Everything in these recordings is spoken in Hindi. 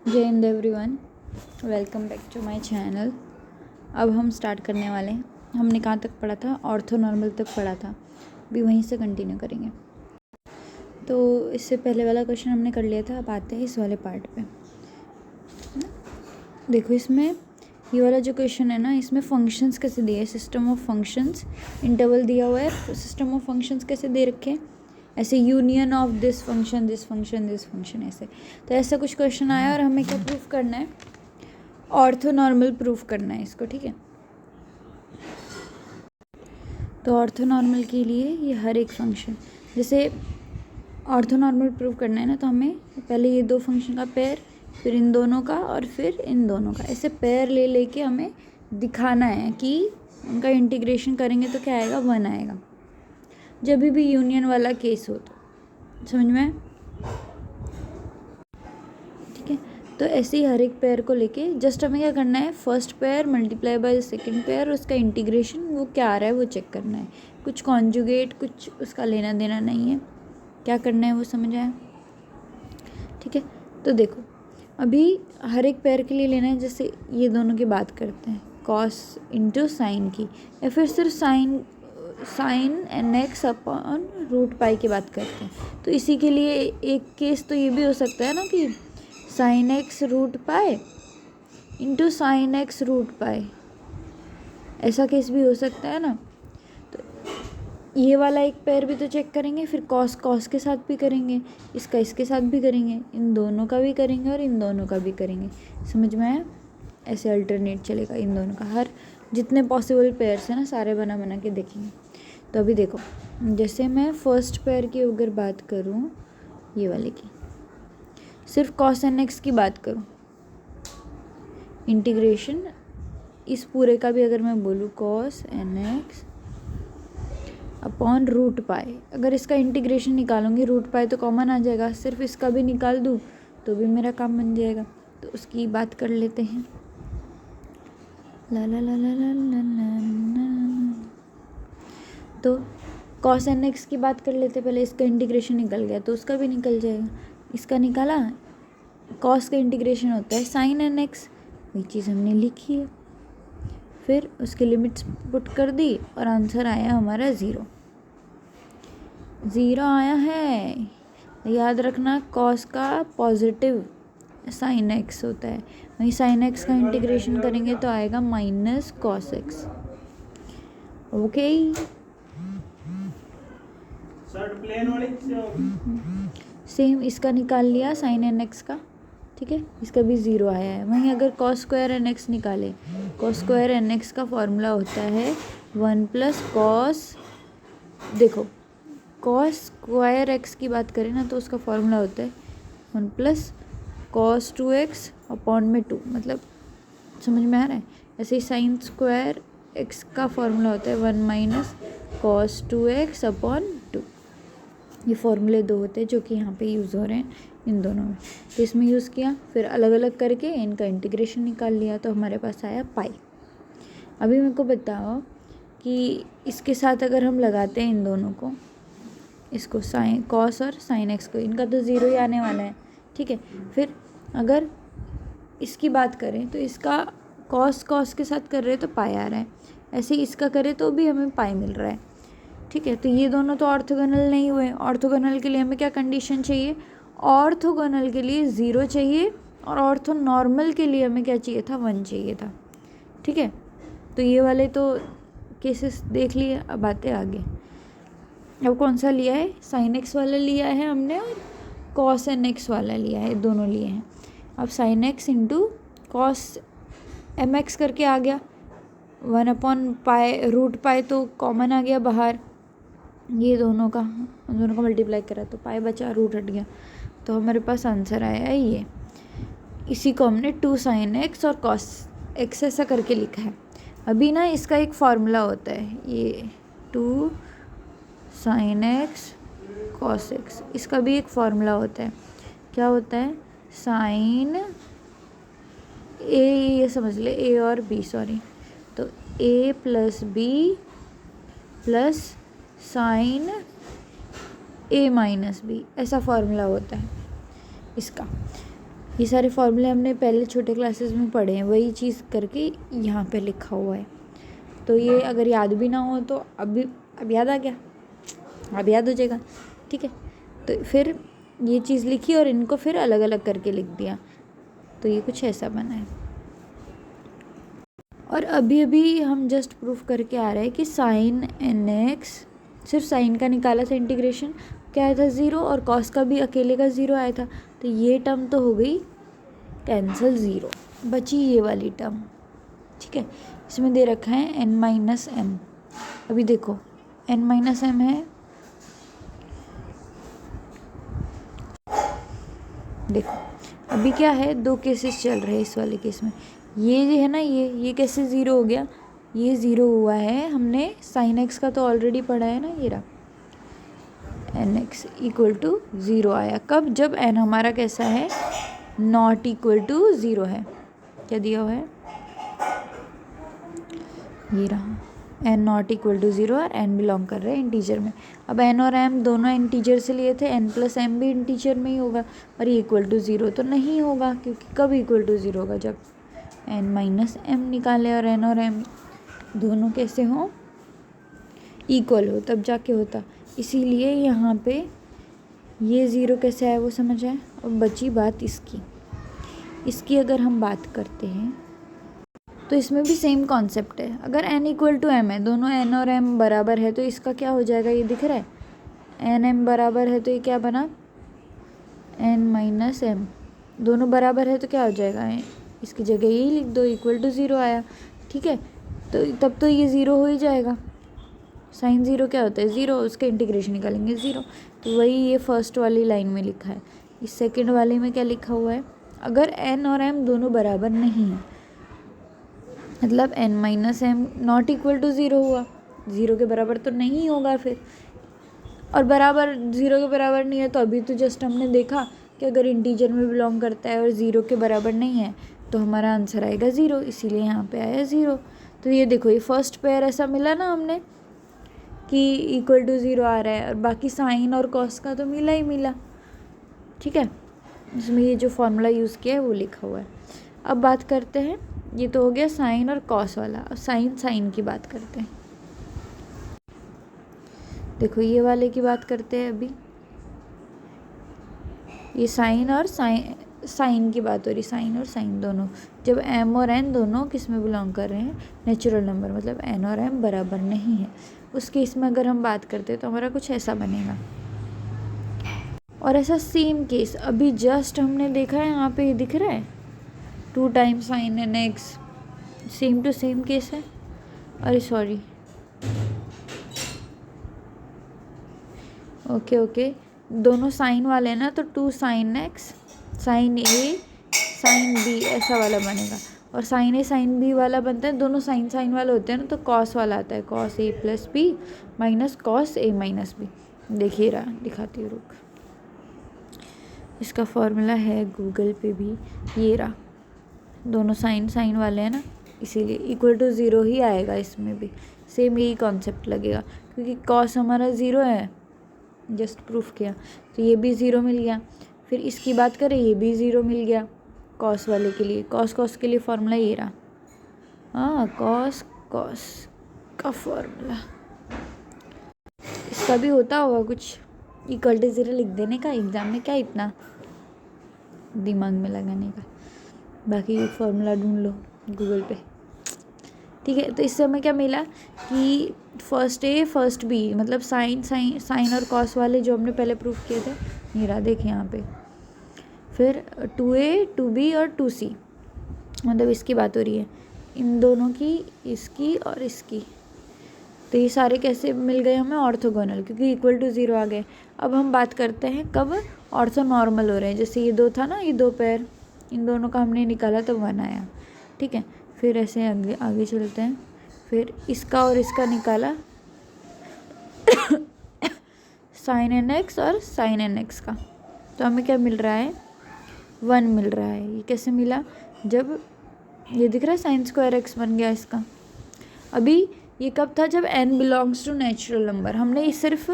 जय Hind everyone, welcome back to my channel. अब हम स्टार्ट करने वाले हैं। हमने कहाँ तक पढ़ा था? ऑर्थोनॉर्मल तक पढ़ा था। अभी वहीं से कंटिन्यू करेंगे। तो इससे पहले वाला क्वेश्चन हमने कर लिया था। अब आते हैं इस वाले पार्ट पे। देखो, इसमें ये वाला जो क्वेश्चन है ना, इसमें फंक्शंस कैसे दिए है, सिस्टम ऑफ फंक्शंस, इंटरवल दिया हुआ है। सिस्टम ऑफ फंक्शंस कैसे दे रखे हैं, ऐसे union of this function this function this function, ऐसे। तो ऐसा कुछ क्वेश्चन आया और हमें क्या प्रूफ करना है? ऑर्थोनॉर्मल प्रूफ करना है इसको, ठीक है। तो ऑर्थोनॉर्मल के लिए ये हर एक फंक्शन, जैसे ऑर्थोनॉर्मल प्रूफ करना है ना, तो हमें पहले ये दो फंक्शन का पेयर, फिर इन दोनों का और फिर इन दोनों का, ऐसे पेयर ले लेके हमें दिखाना है कि उनका इंटीग्रेशन करेंगे तो क्या आएगा, 1 आएगा। जब भी यूनियन वाला केस हो तो समझ में आया? ठीक है। तो ऐसे ही हर एक पेयर को लेके जस्ट हमें क्या करना है, first pair multiply by second pair, उसका इंटीग्रेशन वो क्या आ रहा है वो चेक करना है। कुछ कॉन्जुगेट, कुछ उसका लेना देना नहीं है, क्या करना है वो समझ आया? ठीक है। तो देखो, अभी हर एक पेयर के लिए लेना है। जैसे ये दोनों की बात करते हैं, कॉस इंटू साइन की, या फिर सिर्फ sine n x upon root pi की बात करते हैं। तो इसी के लिए एक केस तो ये भी हो सकता है ना कि sine x root pi into sine x root pi, ऐसा केस भी हो सकता है ना। तो ये वाला एक पेयर भी तो चेक करेंगे, फिर कॉस कॉस के साथ भी करेंगे, इसका इसके साथ भी करेंगे, इन दोनों का भी करेंगे और इन दोनों का भी करेंगे। समझ में आया? ऐसे अल्टरनेट चलेगा इन दोनों का। हर जितने पॉसिबल पेयर्स हैं ना, सारे बना बना के देखेंगे। तो अभी देखो, जैसे मैं फर्स्ट पेयर की अगर बात करूँ, ये वाले की, सिर्फ कॉस एन एक्स की बात करूँ, इंटीग्रेशन इस पूरे का भी अगर मैं बोलूँ cos n x upon root pi, अगर इसका इंटीग्रेशन निकालूंगी, रूट पाई तो कॉमन आ जाएगा, सिर्फ इसका भी निकाल दूँ तो भी मेरा काम बन जाएगा। तो उसकी बात कर लेते हैं। ला ला ला ला ला ला ला। तो कॉस एन एक्स की बात कर लेते पहले। इसका इंटीग्रेशन निकल गया तो उसका भी निकल जाएगा। इसका निकाला, कॉस का इंटीग्रेशन होता है साइन एन एक्स, वही चीज़ हमने लिखी है। फिर उसके लिमिट्स पुट कर दी और आंसर आया हमारा 0 आया है। याद रखना, कॉस का पॉजिटिव साइन एक्स होता है, वहीं साइन एक्स का इंटीग्रेशन करेंगे तो आएगा minus cos x. Okay, same इसका निकाल लिया साइन एन एक्स का, ठीक है, इसका भी 0 आया है। वहीं अगर कॉस स्क्वायर एन एक्स निकाले, कॉस स्क्वायर एन एक्स का फॉर्मूला होता है 1 प्लस कॉस, देखो कॉस स्क्वायर एक्स की बात करें ना तो उसका फॉर्मूला होता है 1 प्लस कॉस 2x अपॉन में 2, मतलब समझ में आ रहा है? ऐसे ही साइन स्क्वायर एक्स का फॉर्मूला होता है 1 माइनस कॉस 2x अपॉन 2। ये फॉर्मूले दो होते हैं जो कि यहाँ पे यूज़ हो रहे हैं इन दोनों में। तो इसमें यूज़ किया, फिर अलग अलग करके इनका इंटीग्रेशन निकाल लिया, तो हमारे पास आया पाई। अभी मेरे को बताओ कि इसके साथ अगर हम लगाते हैं इन दोनों को, इसको साइन कॉस और साइन एक्स को, इनका तो 0 ही आने वाला है, ठीक है। फिर अगर इसकी बात करें तो इसका कॉस कॉस के साथ कर रहे हैं तो पाई आ रहा है, ऐसे ही इसका करें तो भी हमें पाई मिल रहा है, ठीक है। तो ये दोनों तो ऑर्थोगोनल नहीं हुए। ऑर्थोगोनल के लिए हमें क्या कंडीशन चाहिए? ऑर्थोगोनल के लिए 0 चाहिए और ऑर्थोनॉर्मल के लिए हमें क्या चाहिए था? 1 चाहिए था, ठीक है। तो ये वाले तो केसेस देख लिए। अब आते आगे। अब कौन सा लिया है? साइन एक्स वाला लिया है हमने और कॉस एन एक्स वाला लिया है, दोनों लिए हैं। अब sine x into cos m x करके आ गया, 1 अपॉन पाई रूट पाई तो कॉमन आ गया बाहर, ये दोनों का मल्टीप्लाई करा तो पाई बचा, रूट हट गया, तो हमारे पास आंसर आया है ये। इसी को हमने 2 साइन एक्स और कॉस एक्स ऐसा करके लिखा है। अभी ना इसका एक फार्मूला होता है, ये 2 साइन एक्स कॉस एक्स, इसका भी एक फार्मूला होता है। क्या होता है? साइन ए, ये समझ ले, ए और बी, सॉरी, तो ए प्लस बी प्लस साइन ए माइनस बी, ऐसा फार्मूला होता है इसका। ये सारे फॉर्मूले हमने पहले छोटे क्लासेस में पढ़े हैं, वही चीज़ करके यहाँ पे लिखा हुआ है। तो ये अगर याद भी ना हो तो अब याद आ गया, अब याद हो जाएगा, ठीक है। तो फिर ये चीज़ लिखी और इनको फिर अलग अलग करके लिख दिया, तो ये कुछ ऐसा बना है। और अभी अभी हम जस्ट प्रूफ करके आ रहे हैं कि साइन एन एक्स, सिर्फ साइन का निकाला था इंटीग्रेशन, क्या आया था 0, और कॉस का भी अकेले का 0 आया था। तो ये टर्म तो हो गई कैंसिल, 0 बची ये वाली टर्म, ठीक है। इसमें दे रखा है n माइनस एम। अभी देखो n माइनस एम है, देखो अभी क्या है, 2 केसेस चल रहे हैं इस वाले केस में। ये जो है ना, ये कैसे 0 हो गया, ये 0 हुआ है, हमने साइन एक्स का तो ऑलरेडी पढ़ा है ना, ये रहा एन एक्स इक्वल टू 0 आया। कब? जब n हमारा कैसा है, नॉट इक्वल टू 0 है। क्या दिया हुआ है, ये रहा n नॉट इक्वल टू 0 और n बिलोंग कर रहे हैं इंटीजर में। अब n और m दोनों इंटीजर से लिए थे, n प्लस m भी इंटीजर में ही होगा, और ये इक्वल टू 0 तो नहीं होगा, क्योंकि कब इक्वल टू 0 होगा, जब n माइनस m निकाले और n और m दोनों कैसे हों, इक्वल हो, तब जाके होता। इसीलिए यहाँ पे ये 0 कैसे आया वो समझ आए। और बची बात इसकी अगर हम बात करते हैं तो इसमें भी सेम कॉन्सेप्ट है। अगर n इक्वल टू m है, दोनों n और m बराबर है, तो इसका क्या हो जाएगा, ये दिख रहा है n m बराबर है, तो ये क्या बना n माइनस m, दोनों बराबर है तो क्या हो जाएगा, इसकी जगह यही लिख दो, इक्वल टू 0 आया, ठीक है। तो तब तो ये 0 हो ही जाएगा, साइन 0 क्या होता है 0, उसका इंटीग्रेशन निकालेंगे 0। तो वही ये फर्स्ट वाली लाइन में लिखा है। इस सेकंड वाले में क्या लिखा हुआ है, अगर n और m दोनों बराबर नहीं है, मतलब n minus m not equal to 0 हुआ, 0 के बराबर तो नहीं होगा फिर, और बराबर 0 के बराबर नहीं है, तो अभी तो जस्ट हमने देखा कि अगर इंटीजर में बिलोंग करता है और 0 के बराबर नहीं है तो हमारा आंसर आएगा 0, इसीलिए यहाँ पे आया 0। तो ये देखो, ये फर्स्ट पेयर ऐसा मिला ना हमने कि इक्वल टू 0 आ रहा है, और बाकी साइन और कॉस का तो मिला ही मिला, ठीक है। इसमें ये जो फॉर्मूला यूज़ किया है वो लिखा हुआ है। अब बात करते हैं, ये तो हो गया साइन और कॉस वाला, अब साइन की बात करते हैं। देखो ये वाले की बात करते हैं अभी, ये साइन और साइन की बात हो रही, साइन और साइन दोनों, जब m और n दोनों किस में बिलोंग कर रहे हैं, नेचुरल नंबर, मतलब n और m बराबर नहीं है, उस केस में अगर हम बात करते हैं तो हमारा कुछ ऐसा बनेगा। और ऐसा सेम केस अभी जस्ट हमने देखा है, यहाँ पे ये दिख रहा है 2 times sine n x, same to same case है। अरे सॉरी, ओके, दोनों साइन वाले हैं ना, तो 2 साइन एक्स साइन ए साइन बी ऐसा वाला बनेगा, और साइन ए साइन बी वाला बनता है, दोनों साइन वाले होते हैं ना, तो कॉस वाला आता है, cos A plus B minus cos A minus B. देखिए रहा, दिखाती हूँ रुक, इसका फॉर्मूला है गूगल पे भी, ये रहा, दोनों साइन वाले हैं ना, इसीलिए इक्वल टू 0 ही आएगा, इसमें भी सेम यही कॉन्सेप्ट लगेगा, क्योंकि कॉस हमारा 0 है, जस्ट प्रूफ किया, तो ये भी 0 मिल गया। फिर इसकी बात करें, ये भी 0 मिल गया कॉस वाले के लिए, कॉस के लिए फॉर्मूला ये रहा, हाँ कॉस का फॉर्मूला, इसका भी होता होगा कुछ, इक्वल टू 0 लिख देने का एग्ज़ाम में, क्या इतना दिमाग में लगाने का, बाकी फॉर्मूला ढूंढ लो गूगल पे, ठीक है। तो इससे हमें क्या मिला कि फर्स्ट ए फर्स्ट बी, मतलब साइन और कॉस वाले जो हमने पहले प्रूफ किए थे, ये रहा देखें यहाँ पे, फिर 2a 2b और 2c, मतलब इसकी बात हो रही है, इन दोनों की, इसकी और इसकी, तो ये सारे कैसे मिल गए हमें, ऑर्थोगोनल, क्योंकि इक्वल टू 0 आ गए। अब हम बात करते हैं कब ऑर्थो नॉर्मल हो रहे हैं, जैसे ये 2 था ना, ये 2 पेयर, इन दोनों का हमने निकाला तो 1 आया, ठीक है। फिर ऐसे आगे चलते हैं, फिर इसका और इसका निकाला साइन एन एक्स और साइन एन एक्स का, तो हमें क्या मिल रहा है 1 मिल रहा है। ये कैसे मिला, जब ये दिख रहा है साइन स्क्वायर एक्स बन गया इसका। अभी ये कब था, जब n belongs to natural number, हमने सिर्फ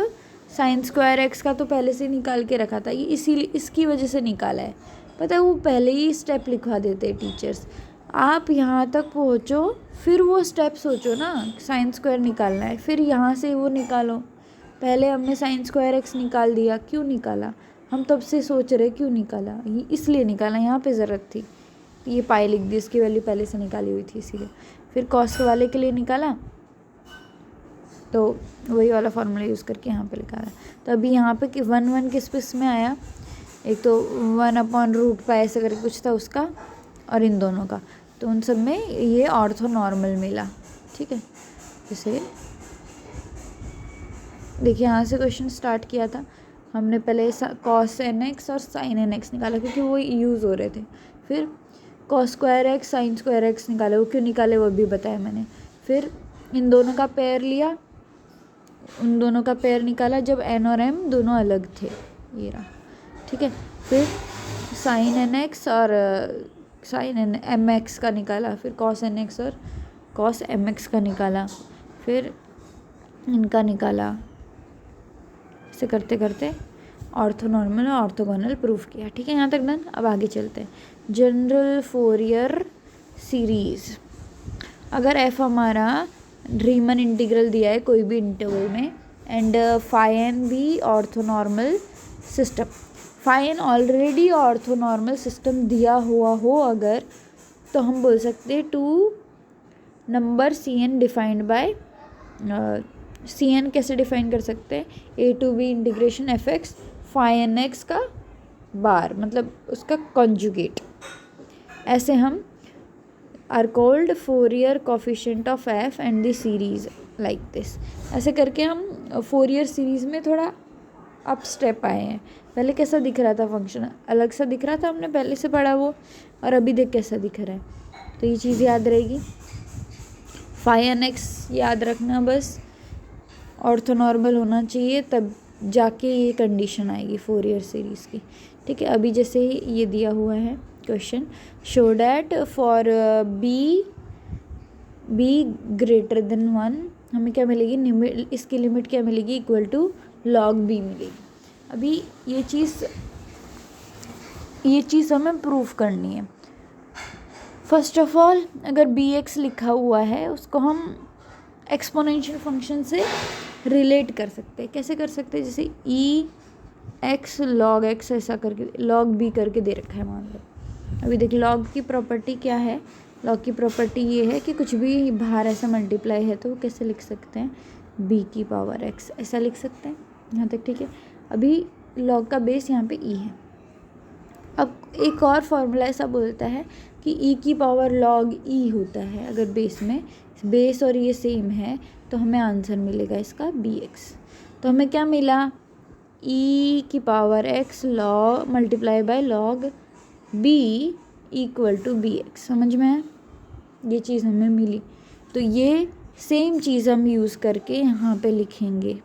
साइन स्क्वायर एक्स का तो पहले से निकाल के रखा था, ये इसीलिए इसकी वजह से निकाला है, पता है वो पहले ही स्टेप लिखवा देते हैं टीचर्स। आप यहाँ तक पहुँचो फिर वो स्टेप सोचो ना, साइन स्क्वायर निकालना है, फिर यहाँ से वो निकालो। पहले हमने साइन स्क्वायर एक्स निकाल दिया, क्यों निकाला? हम तब से सोच रहे क्यों निकाला, ये इसलिए निकाला, यहाँ पे ज़रूरत थी। ये पाई लिख दी, इसकी वैल्यू पहले से निकाली हुई थी इसीलिए। फिर कॉस्ट वाले के लिए निकाला तो वही वाला फार्मूला यूज़ करके यहाँ पे निकाला। तो अभी यहाँ पे कि 1 किस में आया, एक तो 1/√π ऐसे करके कुछ था उसका, और इन दोनों का, तो उन सब में ये ऑर्थो नॉर्मल मिला। ठीक है, जैसे देखिए यहाँ से क्वेश्चन स्टार्ट किया था हमने, पहले cos nx और sin nx निकाला क्योंकि वो यूज़ हो रहे थे। फिर cos square x sin square x निकाले, वो क्यों निकाले वो भी बताया मैंने। फिर इन दोनों का पेयर लिया, उन दोनों का पेयर निकाला जब n और m दोनों अलग थे, ये रहा। ठीक है, फिर sin nx और sin mx का निकाला, फिर cos nx और cos mx का निकाला, फिर इनका निकाला। ऐसे करते करते ऑर्थोनॉर्मल और ऑर्थोगोनल प्रूफ किया। ठीक है, यहाँ तक डन। अब आगे चलते हैं। जनरल फोरियर सीरीज़, अगर f हमारा रीमन इंटीग्रल दिया है कोई भी इंटरवल में, एंड फाई एन भी orthonormal system, phi n already orthonormal system दिया हुआ हो अगर, तो हम बोल सकते हैं two number c n defined by, c n कैसे डिफाइन कर सकते हैं, a to b integration f x phi n x का बार, मतलब उसका कॉन्जुगेट। ऐसे हम are called Fourier coefficient of f and the series like this. ऐसे करके हम फोरियर सीरीज़ में थोड़ा अप स्टेप आए हैं। पहले कैसा दिख रहा था फंक्शन, अलग सा दिख रहा था, हमने पहले से पढ़ा वो, और अभी देख कैसा दिख रहा है। तो ये चीज़ याद रहेगी, फाई एन एक्स याद रखना बस, ऑर्थोनॉर्मल होना चाहिए, तब जाके ये कंडीशन आएगी फोरियर सीरीज़ की। ठीक है, अभी जैसे ही ये दिया हुआ है question, show that for be greater than 1 हमें क्या मिलेगी, इसकी लिमिट क्या मिलेगी, इक्वल टू log b मिलेगी। अभी ये चीज़ हमें प्रूफ करनी है। फर्स्ट ऑफ ऑल, अगर बी एक्स लिखा हुआ है उसको हम एक्सपोनेंशियल फंक्शन से रिलेट कर सकते हैं। कैसे कर सकते हैं, जैसे ई एक्स लॉग एक्स ऐसा करके लॉग बी करके दे रखा है मान लो। अभी देख लॉग की प्रॉपर्टी क्या है, लॉग की प्रॉपर्टी ये है कि कुछ भी बाहर ऐसा मल्टीप्लाई है तो वो कैसे लिख सकते हैं, बी की पावर एक्स ऐसा लिख सकते हैं। यहाँ तक ठीक है। अभी लॉग का बेस यहाँ पे ई है। अब एक और फॉर्मूला ऐसा बोलता है कि ई की पावर लॉग ई होता है। अगर बेस और ये सेम है तो हमें आंसर मिलेगा इसका बी एक्स। तो हमें क्या मिला, ई की power x log multiply by log b equal to b x. समझ में है, ये चीज़ हमें मिली। तो ये सेम चीज़ हम यूज़ करके यहाँ पे लिखेंगे।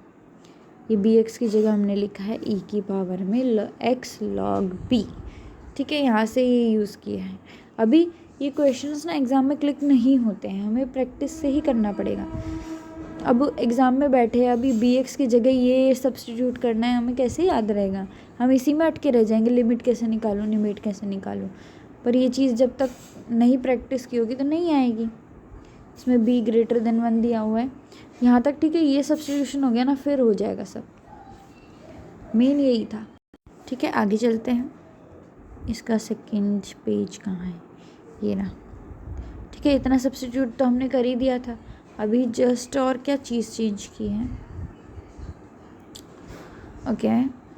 ये बी एक्स की जगह हमने लिखा है ई की पावर में एक्स लॉग बी। ठीक है, यहाँ से ये यूज़ किया है। अभी ये क्वेश्चंस ना एग्ज़ाम में क्लिक नहीं होते हैं, हमें प्रैक्टिस से ही करना पड़ेगा। अब एग्ज़ाम में बैठे अभी बी एक्स की जगह ये सब्स्टिट्यूट करना है, हमें कैसे याद रहेगा, हम इसी में अटके रह जाएंगे, लिमिट कैसे निकालूँ, लिमिट कैसे निकालूँ। पर ये चीज़ जब तक नहीं प्रैक्टिस की होगी तो नहीं आएगी। इसमें बी ग्रेटर देन 1 दिया हुआ है यहाँ तक, ठीक है। ये सब्स्टिट्यूशन हो गया ना, फिर हो जाएगा सब, मेन यही था। ठीक है, आगे चलते हैं। इसका सेकंड पेज कहाँ है, ये ना। ठीक है, इतना सब्स्टिट्यूट तो हमने कर ही दिया था। अभी जस्ट और क्या चीज़ चेंज की है, ओके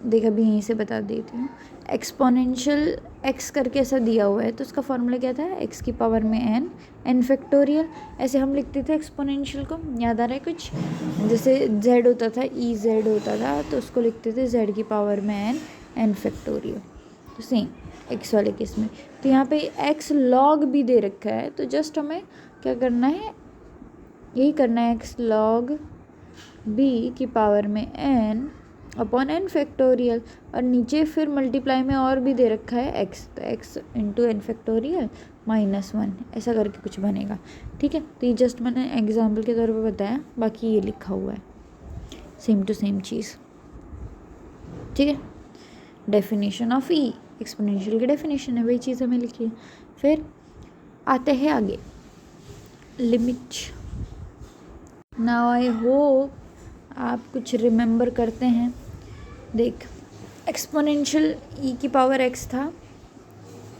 देख अभी यहीं से बता देती हूँ। एक्सपोनेंशियल एक्स करके ऐसा दिया हुआ है तो उसका फॉर्मूला क्या था, एक्स की पावर में एन फैक्टोरियल। ऐसे हम लिखते थे एक्सपोनेंशियल को, याद आ रहा है कुछ, जैसे जेड होता था ई जेड होता था तो उसको लिखते थे जेड की पावर में एन फैक्टोरियल। तो सेम एक्स वाले केस में, तो यहाँ पे एक्स लॉग भी दे रखा है तो जस्ट हमें क्या करना है, यही करना है, एक्स लॉग बी की पावर में एन अपॉन एन फैक्टोरियल, और नीचे फिर मल्टीप्लाई में और भी दे रखा है एक्स, तो एक्स इंटू एन फैक्टोरियल -1 ऐसा करके कुछ बनेगा। ठीक है, तो ये जस्ट मैंने एग्जाम्पल के तौर पर बताया, बाकी ये लिखा हुआ है सेम टू सेम चीज़। ठीक है, डेफिनेशन ऑफ ई, एक्सपोनेंशियल की डेफिनेशन है, वही चीज़ हमें लिखी है। फिर आते हैं आगे, लिमिट। नाउ आई होप आप कुछ रिमेंबर करते हैं। देख, एक्सपोनेंशियल ई की पावर एक्स था,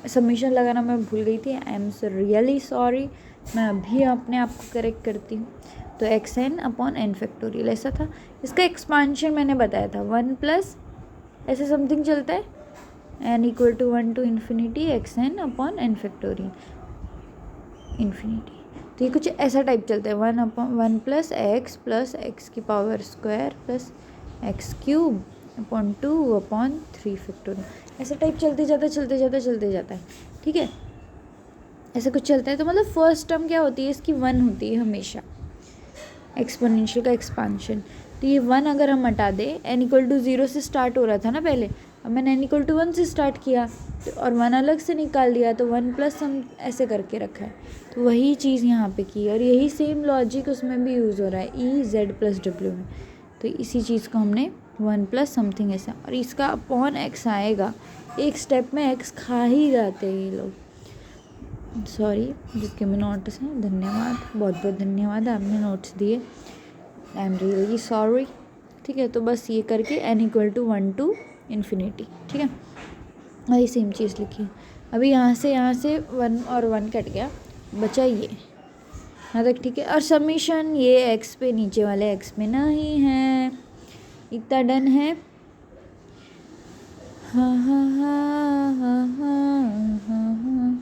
समीशन लगाना मैं भूल गई थी, I am so really sorry, मैं अभी अपने आप को करेक्ट करती हूँ। तो x n upon n factorial ऐसा था। इसका एक्सपांशन मैंने बताया था 1 प्लस ऐसे समथिंग चलता है, n equal to 1 to infinity x n upon n factorial infinity. तो ये कुछ ऐसा टाइप चलता है, 1 प्लस एक्स की power square plus x cube upon 2 upon 3 factorial, ऐसा टाइप चलते जाता है। ठीक है, ऐसा कुछ चलता है। तो मतलब फर्स्ट टर्म क्या होती है इसकी, 1 होती है हमेशा, एक्सपोनेंशियल का एक्सपांशन। तो ये 1 अगर हम हटा दें, n इक्वल टू 0 से स्टार्ट हो रहा था ना पहले, अब मैंने n इक्वल टू 1 से स्टार्ट किया तो और 1 अलग से निकाल दिया, तो 1 प्लस हम ऐसे करके रखा है। तो वही चीज़ यहाँ पे की, और यही सेम लॉजिक उसमें भी यूज़ हो रहा है ई जेड प्लस डब्ल्यू में। तो इसी चीज़ को हमने 1 प्लस समथिंग ऐसा, और इसका अपॉन एक्स आएगा, एक स्टेप में एक्स खा ही जाते हैं ये लोग। सॉरी, जिसके में नोट्स हैं, धन्यवाद, बहुत बहुत धन्यवाद, आपने नोट्स दिए, आई एम रियली सॉरी। ठीक है, तो बस ये करके n equal to 1 to infinity. ठीक है, वही सेम चीज़ लिखी है। अभी यहाँ से 1 और 1 कट गया, बचा ये यहाँ तक। ठीक है, और समीशन ये x पे, नीचे वाले x में नहीं है, इतना डन है। हाँ हाँ हाँ हाँ हाँ हाँ हाँ।